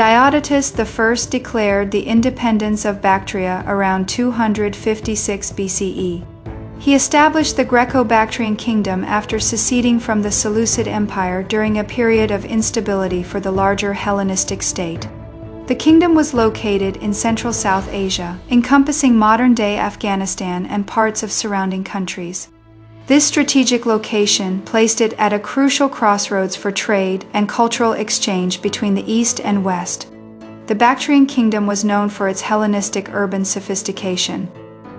Deiodatus I declared the independence of Bactria around 256 BCE. He established the Greco-Bactrian kingdom after seceding from the Seleucid Empire during a period of instability for the larger Hellenistic state. The kingdom was located in Central South Asia, encompassing modern-day Afghanistan and parts of surrounding countries. This strategic location placed it at a crucial crossroads for trade and cultural exchange between the East and West. The Bactrian kingdom was known for its Hellenistic urban sophistication.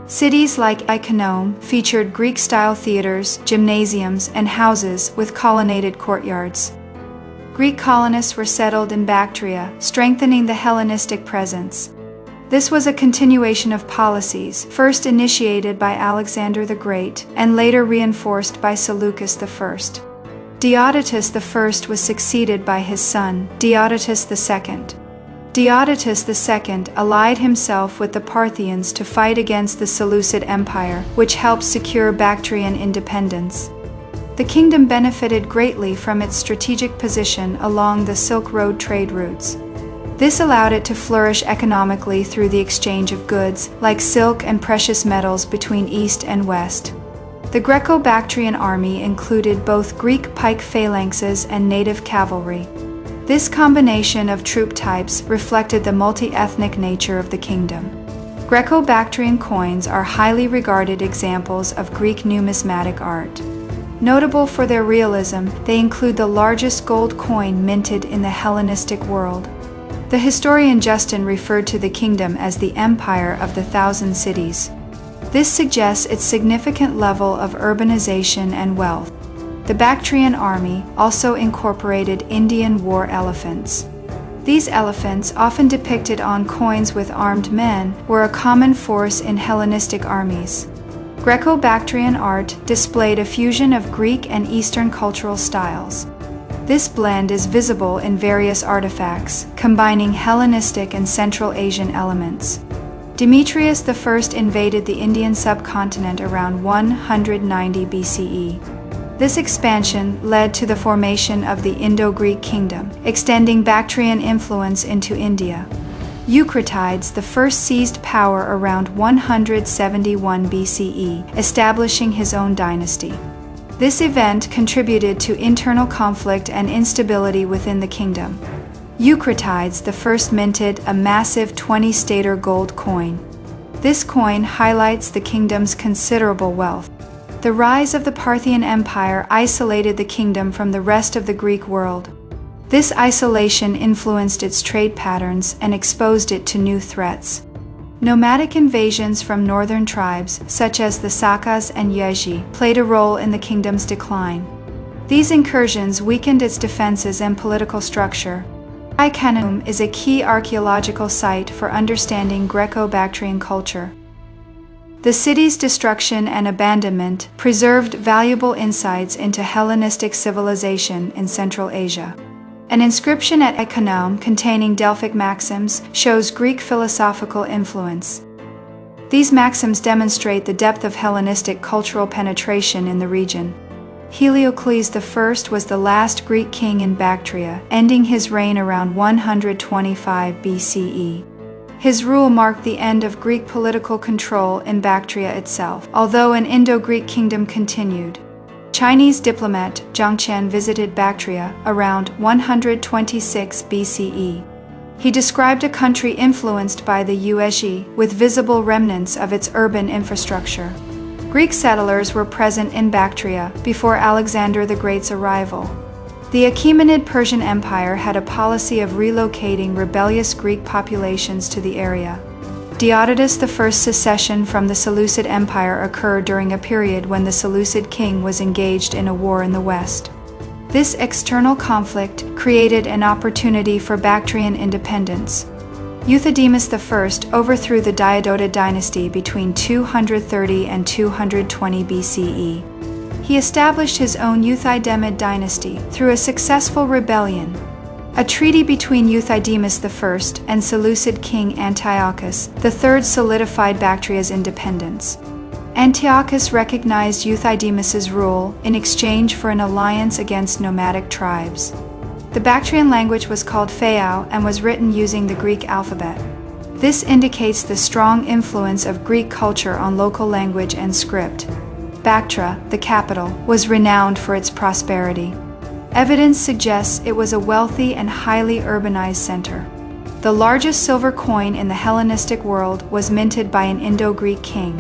Cities like Ai-Khanoum featured Greek-style theaters, gymnasiums, and houses with colonnaded courtyards. Greek colonists were settled in Bactria, strengthening the Hellenistic presence. This was a continuation of policies first initiated by Alexander the Great and later reinforced by Seleucus I. Deiodatus I was succeeded by his son, Deiodatus II. Deiodatus II allied himself with the Parthians to fight against the Seleucid Empire, which helped secure Bactrian independence. The kingdom benefited greatly from its strategic position along the Silk Road trade routes. This allowed it to flourish economically through the exchange of goods, like silk and precious metals, between East and West. The Greco-Bactrian army included both Greek pike phalanxes and native cavalry. This combination of troop types reflected the multi-ethnic nature of the kingdom. Greco-Bactrian coins are highly regarded examples of Greek numismatic art. Notable for their realism, they include the largest gold coin minted in the Hellenistic world. The historian Justin referred to the kingdom as the Empire of the Thousand Cities. This suggests its significant level of urbanization and wealth. The Bactrian army also incorporated Indian war elephants. These elephants, often depicted on coins with armed men, were a common force in Hellenistic armies. Greco-Bactrian art displayed a fusion of Greek and Eastern cultural styles. This blend is visible in various artifacts, combining Hellenistic and Central Asian elements. Demetrius I invaded the Indian subcontinent around 190 BCE. This expansion led to the formation of the Indo-Greek kingdom, extending Bactrian influence into India. Eucratides I seized power around 171 BCE, establishing his own dynasty. This event contributed to internal conflict and instability within the kingdom. Eucratides I minted a massive 20-stater gold coin. This coin highlights the kingdom's considerable wealth. The rise of the Parthian Empire isolated the kingdom from the rest of the Greek world. This isolation influenced its trade patterns and exposed it to new threats. Nomadic invasions from northern tribes, such as the Sakas and Yeji, played a role in the kingdom's decline. These incursions weakened its defenses and political structure. Ai-Khanoum is a key archaeological site for understanding Greco-Bactrian culture. The city's destruction and abandonment preserved valuable insights into Hellenistic civilization in Central Asia. An inscription at Ai-Khanoum containing Delphic maxims shows Greek philosophical influence. These maxims demonstrate the depth of Hellenistic cultural penetration in the region. Hellenicles I was the last Greek king in Bactria, ending his reign around 125 BCE. His rule marked the end of Greek political control in Bactria itself, although an Indo-Greek kingdom continued. Chinese diplomat Zhang Qian visited Bactria around 126 BCE. He described a country influenced by the Yuezhi, with visible remnants of its urban infrastructure. Greek settlers were present in Bactria before Alexander the Great's arrival. The Achaemenid Persian Empire had a policy of relocating rebellious Greek populations to the area. Deiodatus I's secession from the Seleucid Empire occurred during a period when the Seleucid king was engaged in a war in the west. This external conflict created an opportunity for Bactrian independence. Euthydemus I overthrew the Diodotid dynasty between 230 and 220 BCE. He established his own Euthydemid dynasty through a successful rebellion. A treaty between Euthydemus I and Seleucid king Antiochus III solidified Bactria's independence. Antiochus recognized Euthydemus's rule in exchange for an alliance against nomadic tribes. The Bactrian language was called Phao and was written using the Greek alphabet. This indicates the strong influence of Greek culture on local language and script. Bactra, the capital, was renowned for its prosperity. Evidence suggests it was a wealthy and highly urbanized center. The largest silver coin in the Hellenistic world was minted by an Indo-Greek king.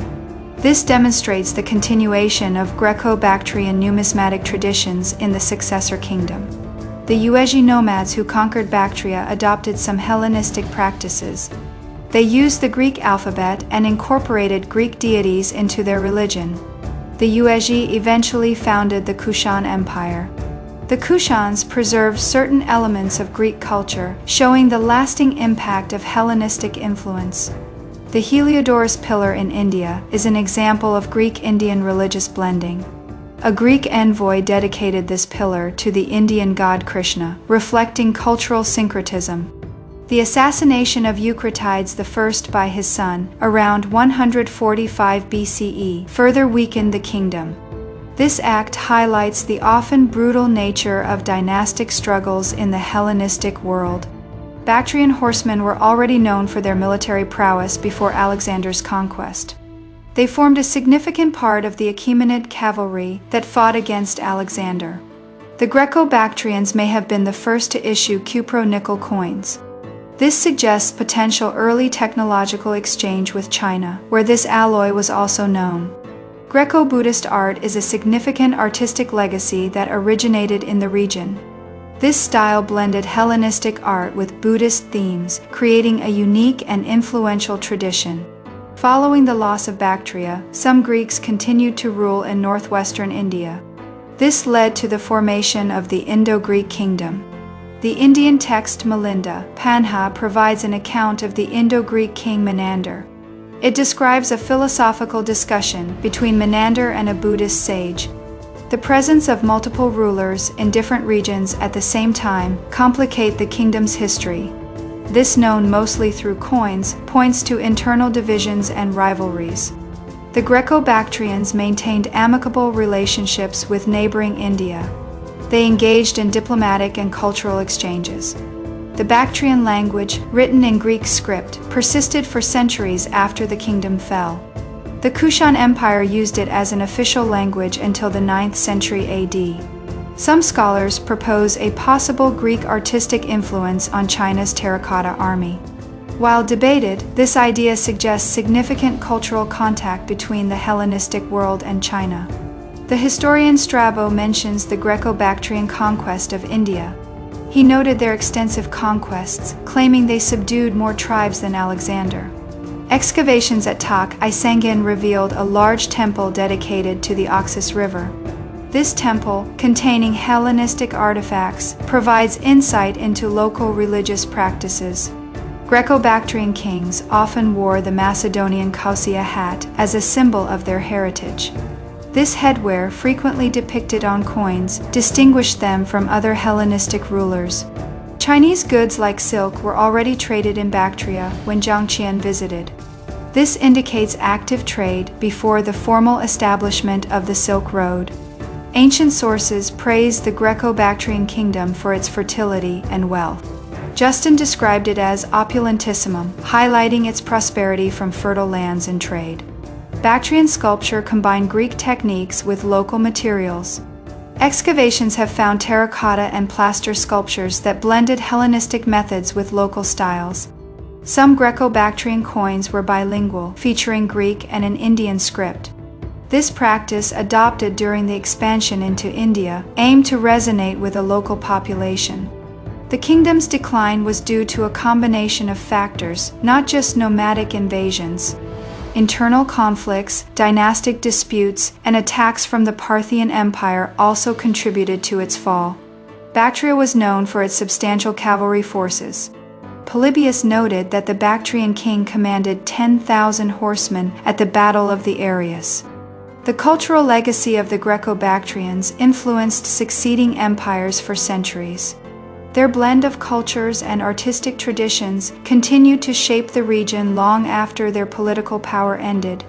This demonstrates the continuation of Greco-Bactrian numismatic traditions in the successor kingdom. The Yuezhi nomads who conquered Bactria adopted some Hellenistic practices. They used the Greek alphabet and incorporated Greek deities into their religion. The Yuezhi eventually founded the Kushan Empire. The Kushans preserved certain elements of Greek culture, showing the lasting impact of Hellenistic influence. The Heliodorus pillar in India is an example of Greek-Indian religious blending. A Greek envoy dedicated this pillar to the Indian god Krishna, reflecting cultural syncretism. The assassination of Eucratides I by his son, around 145 BCE, further weakened the kingdom. This act highlights the often brutal nature of dynastic struggles in the Hellenistic world. Bactrian horsemen were already known for their military prowess before Alexander's conquest. They formed a significant part of the Achaemenid cavalry that fought against Alexander. The Greco-Bactrians may have been the first to issue cupro-nickel coins. This suggests potential early technological exchange with China, where this alloy was also known. Greco-Buddhist art is a significant artistic legacy that originated in the region. This style blended Hellenistic art with Buddhist themes, creating a unique and influential tradition. Following the loss of Bactria, some Greeks continued to rule in northwestern India. This led to the formation of the Indo-Greek kingdom. The Indian text Milinda Panha provides an account of the Indo-Greek king Menander. It describes a philosophical discussion between Menander and a Buddhist sage. The presence of multiple rulers in different regions at the same time complicate the kingdom's history. This, known mostly through coins, points to internal divisions and rivalries. The Greco-Bactrians maintained amicable relationships with neighboring India. They engaged in diplomatic and cultural exchanges. The Bactrian language, written in Greek script, persisted for centuries after the kingdom fell. The Kushan Empire used it as an official language until the 9th century AD. Some scholars propose a possible Greek artistic influence on China's terracotta army. While debated, this idea suggests significant cultural contact between the Hellenistic world and China. The historian Strabo mentions the Greco-Bactrian conquest of India. He noted their extensive conquests, claiming they subdued more tribes than Alexander. Excavations at Ai-Khanoum revealed a large temple dedicated to the Oxus River. This temple, containing Hellenistic artifacts, provides insight into local religious practices. Greco-Bactrian kings often wore the Macedonian Kausia hat as a symbol of their heritage. This headwear, frequently depicted on coins, distinguished them from other Hellenistic rulers. Chinese goods like silk were already traded in Bactria when Zhang Qian visited. This indicates active trade before the formal establishment of the Silk Road. Ancient sources praise the Greco-Bactrian kingdom for its fertility and wealth. Justin described it as opulentissimum, highlighting its prosperity from fertile lands and trade. Bactrian sculpture combined Greek techniques with local materials. Excavations have found terracotta and plaster sculptures that blended Hellenistic methods with local styles. Some Greco-Bactrian coins were bilingual, featuring Greek and an Indian script. This practice, adopted during the expansion into India, aimed to resonate with a local population. The kingdom's decline was due to a combination of factors, not just nomadic invasions. Internal conflicts, dynastic disputes, and attacks from the Parthian Empire also contributed to its fall. Bactria was known for its substantial cavalry forces. Polybius noted that the Bactrian king commanded 10,000 horsemen at the Battle of the Arius. The cultural legacy of the Greco-Bactrians influenced succeeding empires for centuries. Their blend of cultures and artistic traditions continued to shape the region long after their political power ended.